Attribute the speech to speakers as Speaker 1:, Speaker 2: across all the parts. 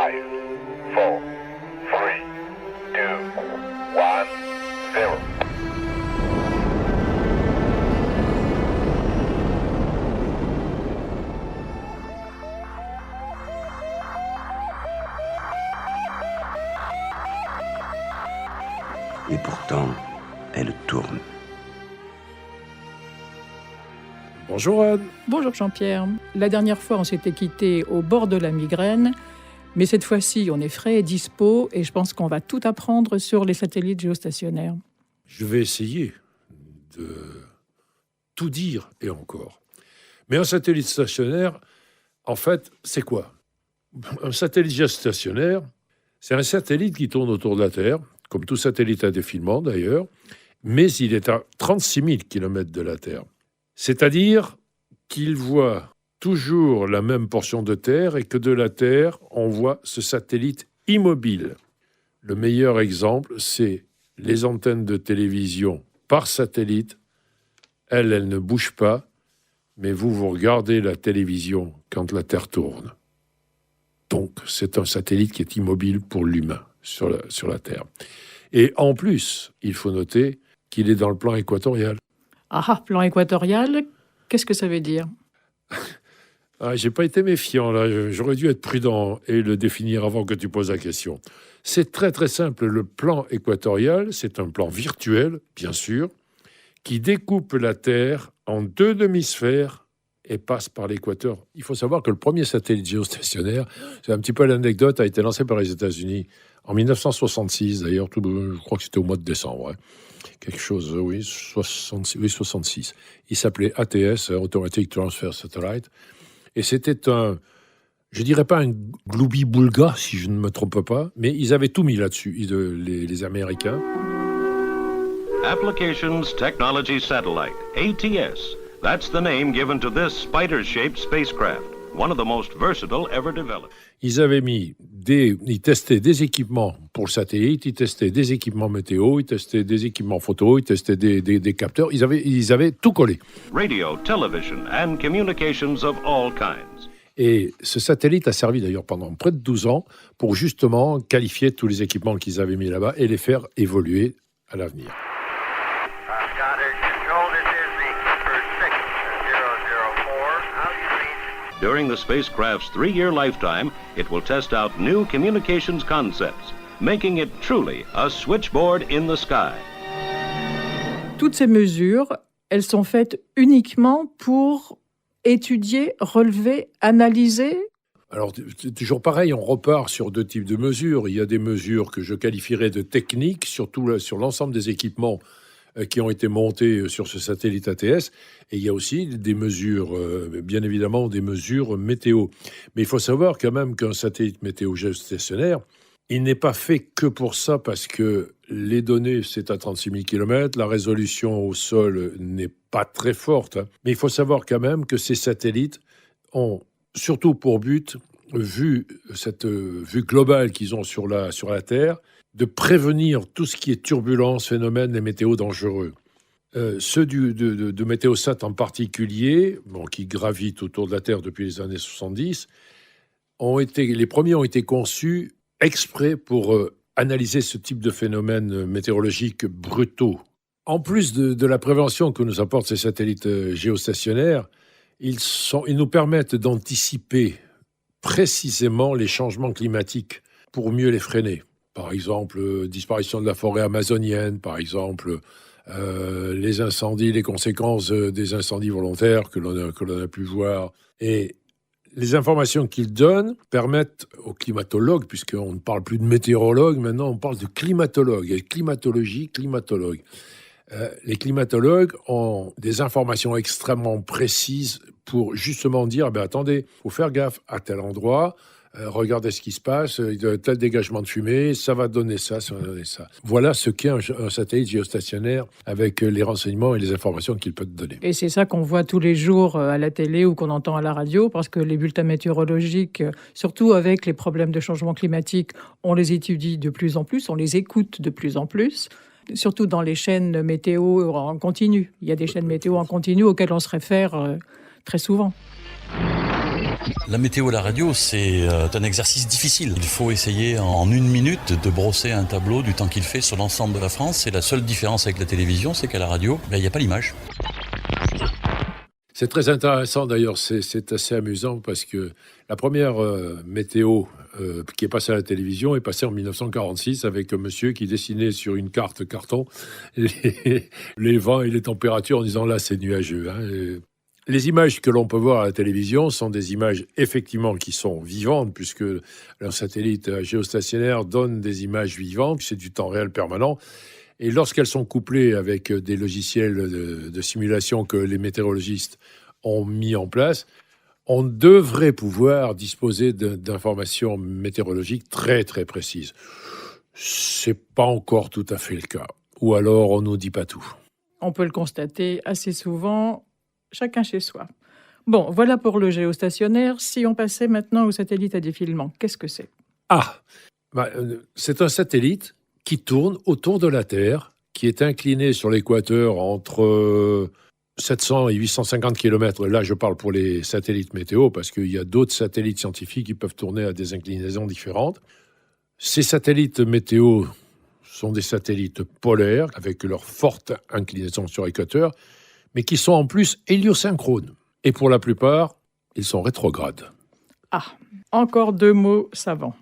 Speaker 1: 5, 4, 3, 2, 1, 0.
Speaker 2: Et pourtant, elle tourne.
Speaker 3: Bonjour Anne.
Speaker 4: Bonjour Jean-Pierre. La dernière fois, on s'était quitté au bord de la migraine, mais cette fois-ci, on est frais et dispo, et je pense qu'on va tout apprendre sur les satellites géostationnaires.
Speaker 3: Je vais essayer de tout dire et encore. Mais un satellite stationnaire, en fait, c'est quoi? Un satellite géostationnaire, c'est un satellite qui tourne autour de la Terre, comme tout satellite à défilement d'ailleurs, mais il est à 36 000 km de la Terre. C'est-à-dire qu'il voit toujours la même portion de Terre et que de la Terre, on voit ce satellite immobile. Le meilleur exemple, c'est les antennes de télévision par satellite. Elles ne bougent pas, mais vous regardez la télévision quand la Terre tourne. Donc, c'est un satellite qui est immobile pour l'humain sur la Terre. Et en plus, il faut noter qu'il est dans le plan équatorial.
Speaker 4: Ah, plan équatorial, qu'est-ce que ça veut dire?
Speaker 3: J'ai pas été méfiant, là. J'aurais dû être prudent et le définir avant que tu poses la question. C'est très, très simple. Le plan équatorial, c'est un plan virtuel, bien sûr, qui découpe la Terre en 2 demi-sphères et passe par l'équateur. Il faut savoir que le premier satellite géostationnaire, c'est un petit peu l'anecdote, a été lancé par les États-Unis en 1966, d'ailleurs, je crois que c'était au mois de décembre. Hein. Quelque chose, oui, 66. Il s'appelait ATS, Automatic Transfer Satellite. Et c'était je dirais pas un gloubi-boulga, si je ne me trompe pas, mais ils avaient tout mis là-dessus, les Américains.
Speaker 5: Applications Technology Satellite, ATS. That's the name given to this spider-shaped spacecraft, one of the most versatile ever developed.
Speaker 3: Ils testaient des équipements pour le satellite, ils testaient des équipements météo, ils testaient des équipements photo, ils testaient des capteurs, ils avaient tout collé.
Speaker 5: Radio, television and communications of all kinds.
Speaker 3: Et ce satellite a servi d'ailleurs pendant près de 12 ans pour justement qualifier tous les équipements qu'ils avaient mis là-bas et les faire évoluer à l'avenir.
Speaker 5: During the spacecraft's 3-year lifetime, it will test out new communications concepts, making it truly a switchboard in the sky.
Speaker 4: Toutes ces mesures, elles sont faites uniquement pour étudier, relever, analyser.
Speaker 3: Alors, c'est toujours pareil, on repart sur 2 types de mesures. Il y a des mesures que je qualifierais de techniques, surtout sur l'ensemble des équipements qui ont été montés sur ce satellite ATS. Et il y a aussi des mesures, bien évidemment, des mesures météo. Mais il faut savoir quand même qu'un satellite météo géostationnaire, il n'est pas fait que pour ça, parce que les données, c'est à 36 000 km, la résolution au sol n'est pas très forte. Hein. Mais il faut savoir quand même que ces satellites ont surtout pour but, vu cette vue globale qu'ils ont sur la Terre, de prévenir tout ce qui est turbulence, phénomènes et météo dangereux. Ceux de Météosat en particulier, qui gravitent autour de la Terre depuis les années 70, les premiers ont été conçus exprès pour analyser ce type de phénomènes météorologiques brutaux. En plus de la prévention que nous apportent ces satellites géostationnaires, ils nous permettent d'anticiper précisément les changements climatiques pour mieux les freiner. Par exemple, disparition de la forêt amazonienne, par exemple, les incendies, les conséquences des incendies volontaires que l'on a pu voir. Et les informations qu'ils donnent permettent aux climatologues, puisqu'on ne parle plus de météorologues, maintenant on parle de climatologues, et climatologie, climatologue. Les climatologues ont des informations extrêmement précises pour justement dire, attendez, il faut faire gaffe à tel endroit, regardez ce qui se passe, tel dégagement de fumée, ça va donner ça, ça va donner ça. Voilà ce qu'est un satellite géostationnaire avec les renseignements et les informations qu'il peut donner.
Speaker 4: Et c'est ça qu'on voit tous les jours à la télé ou qu'on entend à la radio, parce que les bulletins météorologiques, surtout avec les problèmes de changement climatique, on les étudie de plus en plus, on les écoute de plus en plus. Surtout dans les chaînes météo en continu. Il y a des chaînes météo en continu auxquelles on se réfère très souvent.
Speaker 6: La météo à la radio, c'est un exercice difficile. Il faut essayer en 1 minute de brosser un tableau du temps qu'il fait sur l'ensemble de la France. Et la seule différence avec la télévision, c'est qu'à la radio, il n'y a pas l'image.
Speaker 3: C'est très intéressant d'ailleurs, c'est assez amusant parce que la première météo qui est passée à la télévision est passée en 1946 avec un monsieur qui dessinait sur une carte carton les vents et les températures en disant là c'est nuageux. Hein. Les images que l'on peut voir à la télévision sont des images effectivement qui sont vivantes puisque un satellite géostationnaire donne des images vivantes, c'est du temps réel permanent. Et lorsqu'elles sont couplées avec des logiciels de simulation que les météorologistes ont mis en place, on devrait pouvoir disposer d'informations météorologiques très très précises. C'est pas encore tout à fait le cas. Ou alors on nous dit pas tout.
Speaker 4: On peut le constater assez souvent, chacun chez soi. Bon, voilà pour le géostationnaire. Si on passait maintenant au satellite à défilement, qu'est-ce que c'est ?
Speaker 3: C'est un satellite qui tourne autour de la Terre, qui est incliné sur l'équateur entre 700 et 850 km. Là, je parle pour les satellites météo, parce qu'il y a d'autres satellites scientifiques qui peuvent tourner à des inclinaisons différentes. Ces satellites météo sont des satellites polaires, avec leur forte inclinaison sur l'équateur, mais qui sont en plus héliosynchrones. Et pour la plupart, ils sont rétrogrades.
Speaker 4: Encore 2 mots savants.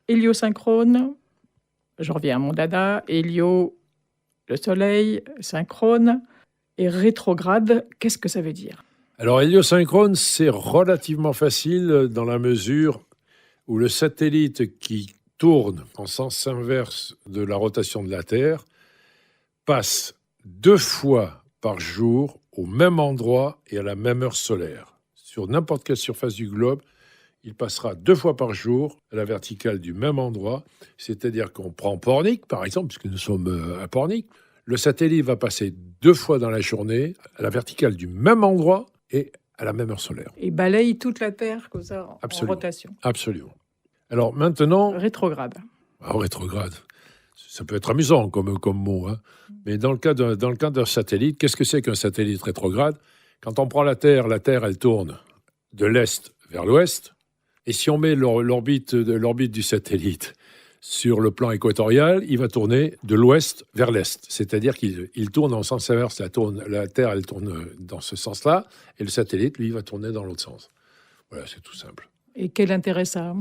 Speaker 4: Héliosynchrone, je reviens à mon dada, hélio, le soleil, synchrone, et rétrograde, qu'est-ce que ça veut dire ?
Speaker 3: Alors, héliosynchrone, c'est relativement facile dans la mesure où le satellite qui tourne en sens inverse de la rotation de la Terre passe 2 fois par jour au même endroit et à la même heure solaire. Sur n'importe quelle surface du globe, il passera 2 fois par jour à la verticale du même endroit. C'est-à-dire qu'on prend Pornic, par exemple, puisque nous sommes à Pornic, le satellite va passer 2 fois dans la journée à la verticale du même endroit et à la même heure solaire.
Speaker 4: Et balaye toute la Terre comme ça, en rotation.
Speaker 3: Absolument. Alors maintenant...
Speaker 4: Rétrograde.
Speaker 3: Rétrograde. Ça peut être amusant comme mot. Hein. Mais dans le cas d'un satellite, qu'est-ce que c'est qu'un satellite rétrograde ? Quand on prend la Terre, elle tourne de l'Est vers l'Ouest. Et si on met l'orbite du satellite sur le plan équatorial, il va tourner de l'Ouest vers l'Est. C'est-à-dire qu'il tourne en sens inverse. La Terre, elle tourne dans ce sens-là. Et le satellite, lui, va tourner dans l'autre sens. Voilà, c'est tout simple.
Speaker 4: Et quel intérêt ça a ?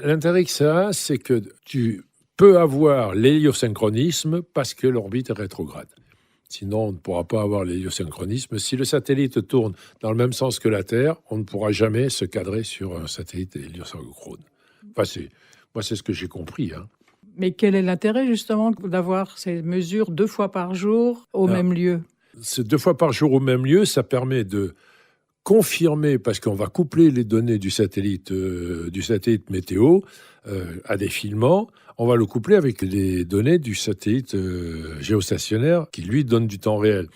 Speaker 3: L'intérêt que ça a, c'est que tu peux avoir l'héliosynchronisme parce que l'orbite est rétrograde. Sinon, on ne pourra pas avoir l'héliosynchronisme. Si le satellite tourne dans le même sens que la Terre, on ne pourra jamais se cadrer sur un satellite héliosynchrone. Moi, c'est ce que j'ai compris. Hein.
Speaker 4: Mais quel est l'intérêt, justement, d'avoir ces mesures 2 fois par jour au même lieu ?
Speaker 3: Ces 2 fois par jour au même lieu, ça permet de confirmer, parce qu'on va coupler les données du satellite météo à défilement, on va le coupler avec les données du satellite géostationnaire qui, lui, donne du temps réel.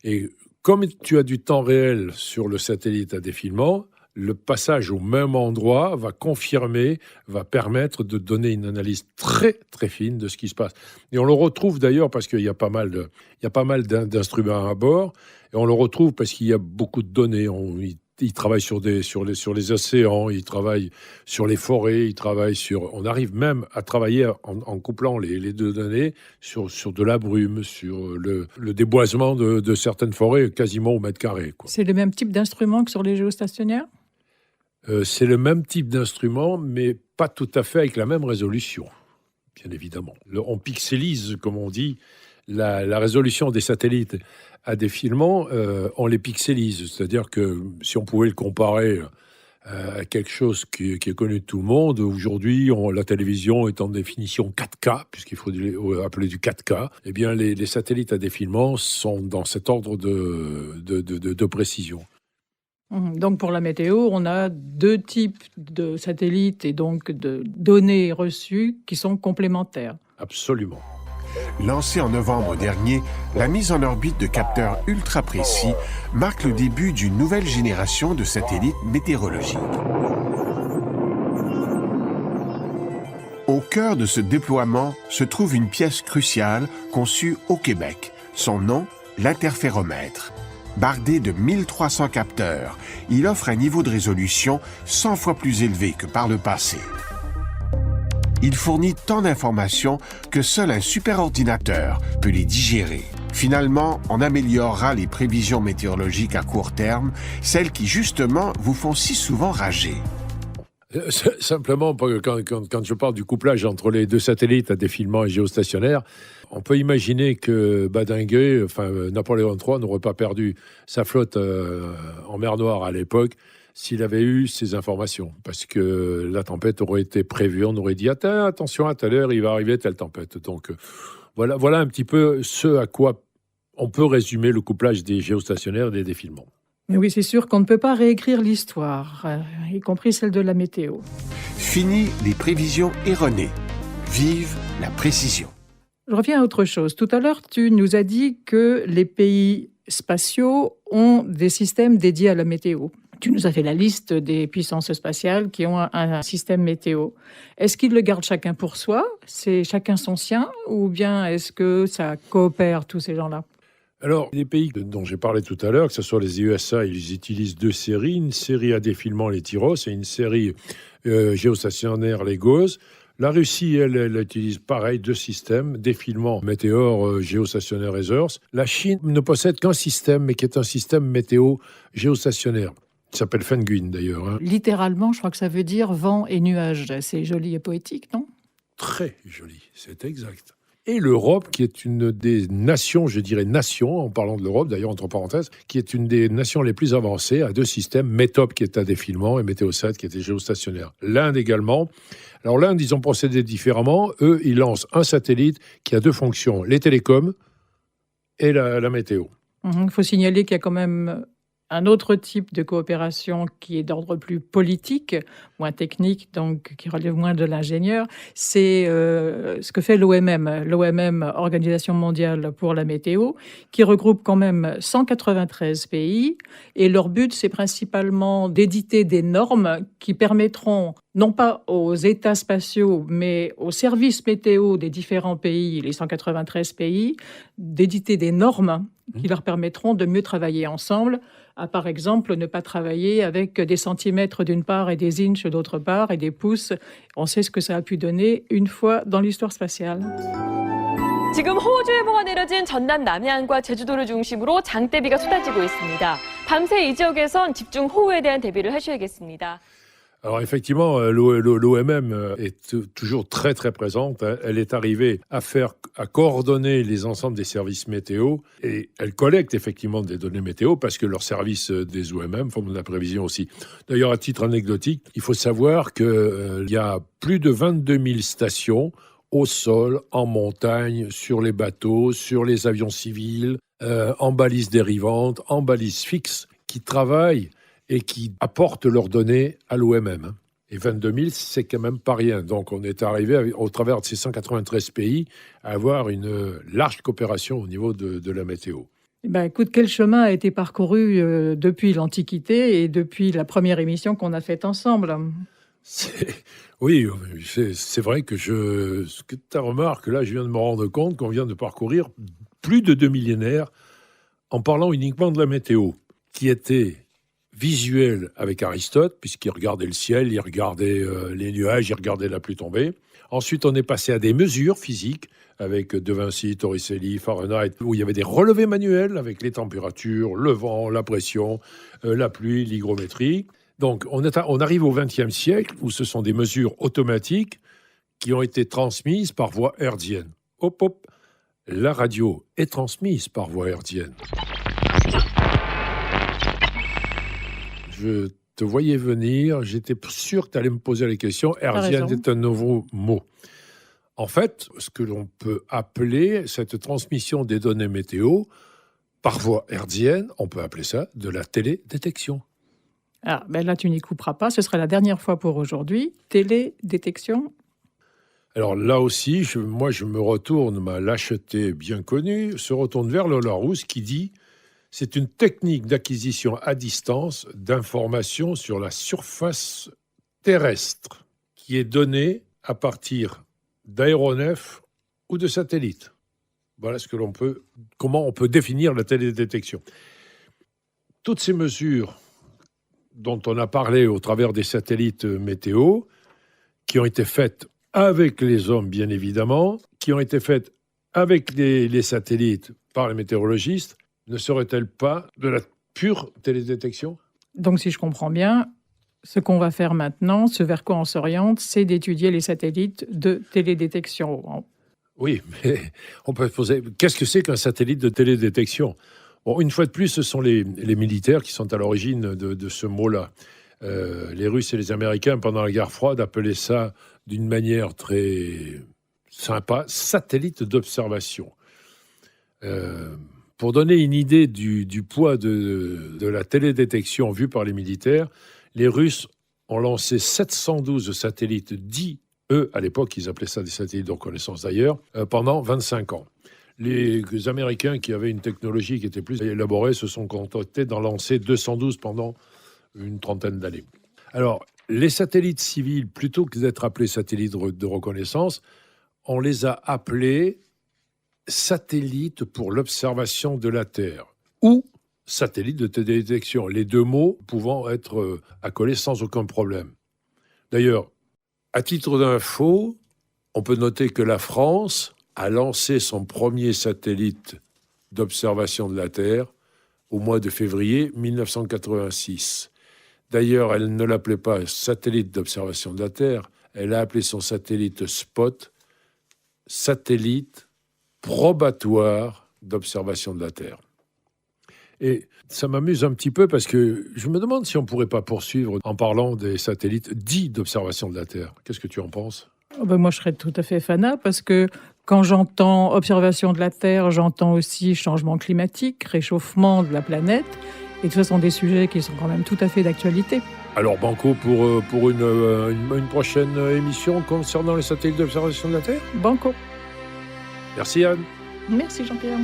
Speaker 3: Et comme tu as du temps réel sur le satellite à défilement, le passage au même endroit va permettre de donner une analyse très, très fine de ce qui se passe. Et on le retrouve d'ailleurs parce qu'il y a pas mal d'instruments à bord, et on le retrouve parce qu'il y a beaucoup de données. Ils travaillent sur les océans, ils travaillent sur les forêts, on arrive même à travailler en couplant les 2 données sur de la brume, sur le déboisement de certaines forêts quasiment au mètre carré. Quoi.
Speaker 4: C'est le même type d'instrument que sur les géostationnaires ?
Speaker 3: C'est le même type d'instrument, mais pas tout à fait avec la même résolution, bien évidemment. On pixelise, comme on dit, la résolution des satellites à défilement, on les pixelise. C'est-à-dire que si on pouvait le comparer à quelque chose qui est connu de tout le monde, aujourd'hui, la télévision est en définition 4K, puisqu'il faut appeler du 4K, eh bien, les satellites à défilement sont dans cet ordre de précision.
Speaker 4: Donc pour la météo, on a 2 types de satellites et donc de données reçues qui sont complémentaires.
Speaker 3: Absolument.
Speaker 7: Lancée en novembre dernier, la mise en orbite de capteurs ultra précis marque le début d'une nouvelle génération de satellites météorologiques. Au cœur de ce déploiement se trouve une pièce cruciale conçue au Québec. Son nom, l'interféromètre. Bardé de 1300 capteurs, il offre un niveau de résolution 100 fois plus élevé que par le passé. Il fournit tant d'informations que seul un superordinateur peut les digérer. Finalement, on améliorera les prévisions météorologiques à court terme, celles qui justement vous font si souvent rager.
Speaker 3: Simplement, quand je parle du couplage entre les deux satellites à défilement et géostationnaire, on peut imaginer que Badinguet, Napoléon III, n'aurait pas perdu sa flotte en mer Noire à l'époque s'il avait eu ces informations. Parce que la tempête aurait été prévue, on aurait dit attention, à telle heure, il va arriver telle tempête. Donc voilà un petit peu ce à quoi on peut résumer le couplage des géostationnaires et des défilements.
Speaker 4: Mais oui, c'est sûr qu'on ne peut pas réécrire l'histoire, y compris celle de la météo.
Speaker 7: Fini les prévisions erronées. Vive la précision.
Speaker 4: Je reviens à autre chose. Tout à l'heure, tu nous as dit que les pays spatiaux ont des systèmes dédiés à la météo. Tu nous as fait la liste des puissances spatiales qui ont un système météo. Est-ce qu'ils le gardent chacun pour soi? C'est chacun son sien? Ou bien est-ce que ça coopère, tous ces gens-là?
Speaker 3: Alors, les pays dont j'ai parlé tout à l'heure, que ce soit les USA, ils utilisent deux séries, une série à défilement, les Tyros, et une série géostationnaire, les GOES. La Russie, elle utilise pareil, deux systèmes, défilement, météore, géostationnaire et ZERS. La Chine ne possède qu'un système, mais qui est un système météo géostationnaire, qui s'appelle Fenguin d'ailleurs.
Speaker 4: Littéralement, je crois que ça veut dire vent et nuages. C'est joli et poétique, non?
Speaker 3: Très joli, c'est exact. Et l'Europe, qui est une des nations, je dirais nations, en parlant de l'Europe, d'ailleurs, entre parenthèses, qui est une des nations les plus avancées, a deux systèmes, METOP, qui est à défilement, et Météosat, qui était géostationnaire. L'Inde également. Alors l'Inde, ils ont procédé différemment. Eux, ils lancent un satellite qui a deux fonctions, les télécoms et la météo.
Speaker 4: Il faut signaler qu'il y a quand même un autre type de coopération qui est d'ordre plus politique, moins technique, donc qui relève moins de l'ingénieur, c'est ce que fait l'OMM, Organisation mondiale pour la météo, qui regroupe quand même 193 pays. Et leur but, c'est principalement d'éditer des normes qui permettront, non pas aux États spatiaux, mais aux services météo des différents pays, les 193 pays, d'éditer des normes qui leur permettront de mieux travailler ensemble, à par exemple ne pas travailler avec des centimètres d'une part et des inches d'autre part et des pouces. On sait ce que ça a pu donner une fois dans l'histoire spatiale.
Speaker 8: 지금 호우주의보가 내려진 전남 남해안과 제주도를 중심으로 장대비가 쏟아지고 있습니다. 밤새 이 지역에선 집중 호우에 대한 대비를 하셔야겠습니다.
Speaker 3: Alors effectivement, l'OMM est toujours très très présente. Elle est arrivée à coordonner les ensembles des services météo et elle collecte effectivement des données météo parce que leurs services des OMM font de la prévision aussi. D'ailleurs, à titre anecdotique, il faut savoir qu'il y a plus de 22 000 stations au sol, en montagne, sur les bateaux, sur les avions civils, en balises dérivantes, en balises fixes, qui travaillent et qui apportent leurs données à l'OMM. Et 22 000, c'est quand même pas rien. Donc on est arrivé, au travers de ces 193 pays, à avoir une large coopération au niveau de la météo.
Speaker 4: Écoute, quel chemin a été parcouru depuis l'Antiquité et depuis la première émission qu'on a faite ensemble?
Speaker 3: Oui, c'est vrai que ce que tu remarques, là, je viens de me rendre compte qu'on vient de parcourir plus de 2 millénaires en parlant uniquement de la météo, qui était visuel avec Aristote, puisqu'il regardait le ciel, il regardait les nuages, il regardait la pluie tomber. Ensuite, on est passé à des mesures physiques avec De Vinci, Torricelli, Fahrenheit, où il y avait des relevés manuels avec les températures, le vent, la pression, la pluie, l'hygrométrie. Donc, on arrive au XXe siècle où ce sont des mesures automatiques qui ont été transmises par voie hertzienne. Hop, hop, la radio est transmise par voie hertzienne. Je te voyais venir, j'étais sûr que tu allais me poser la question. Hertzienne est un nouveau mot. En fait, ce que l'on peut appeler cette transmission des données météo par voie hertzienne, on peut appeler ça de la télédétection.
Speaker 4: Ah, là, tu n'y couperas pas. Ce sera la dernière fois pour aujourd'hui. Télédétection.
Speaker 3: Alors là aussi, je me retourne, ma lâcheté bien connue, se retourne vers le Larousse qui dit « C'est une technique d'acquisition à distance d'informations sur la surface terrestre qui est donnée à partir d'aéronefs ou de satellites. » Voilà comment on peut définir la télédétection. toutes ces mesures dont on a parlé au travers des satellites météo, qui ont été faites avec les hommes, bien évidemment, qui ont été faites avec les satellites par les météorologistes, ne seraient-elles pas de la pure télédétection ?
Speaker 4: Donc, si je comprends bien, ce qu'on va faire maintenant, ce vers quoi on s'oriente, c'est d'étudier les satellites de télédétection.
Speaker 3: Oui, mais on peut se poser, qu'est-ce que c'est qu'un satellite de télédétection ? Bon, une fois de plus, ce sont les militaires qui sont à l'origine de ce mot-là. Les Russes et les Américains, pendant la guerre froide, appelaient ça d'une manière très sympa, satellite d'observation. Pour donner une idée du poids de la télédétection vue par les militaires, les Russes ont lancé 712 satellites dits, à l'époque, ils appelaient ça des satellites de reconnaissance d'ailleurs, pendant 25 ans. Les Américains, qui avaient une technologie qui était plus élaborée, se sont contentés d'en lancer 212 pendant une trentaine d'années. Alors, les satellites civils, plutôt que d'être appelés satellites de reconnaissance, on les a appelés satellites pour l'observation de la Terre ou satellites de télédétection, les deux mots pouvant être accolés sans aucun problème. D'ailleurs, à titre d'info, on peut noter que la France a lancé son premier satellite d'observation de la Terre au mois de février 1986. D'ailleurs, elle ne l'appelait pas satellite d'observation de la Terre, elle a appelé son satellite SPOT, satellite probatoire d'observation de la Terre. Et ça m'amuse un petit peu parce que je me demande si on ne pourrait pas poursuivre en parlant des satellites dits d'observation de la Terre. Qu'est-ce que tu en penses ?
Speaker 4: Moi, je serais tout à fait fanat parce que quand j'entends observation de la Terre, j'entends aussi changement climatique, réchauffement de la planète. Et tout ça sont des sujets qui sont quand même tout à fait d'actualité.
Speaker 3: Alors, banco pour une prochaine émission concernant les satellites d'observation de la Terre ?
Speaker 4: Banco.
Speaker 3: Merci Anne.
Speaker 4: Merci Jean-Pierre.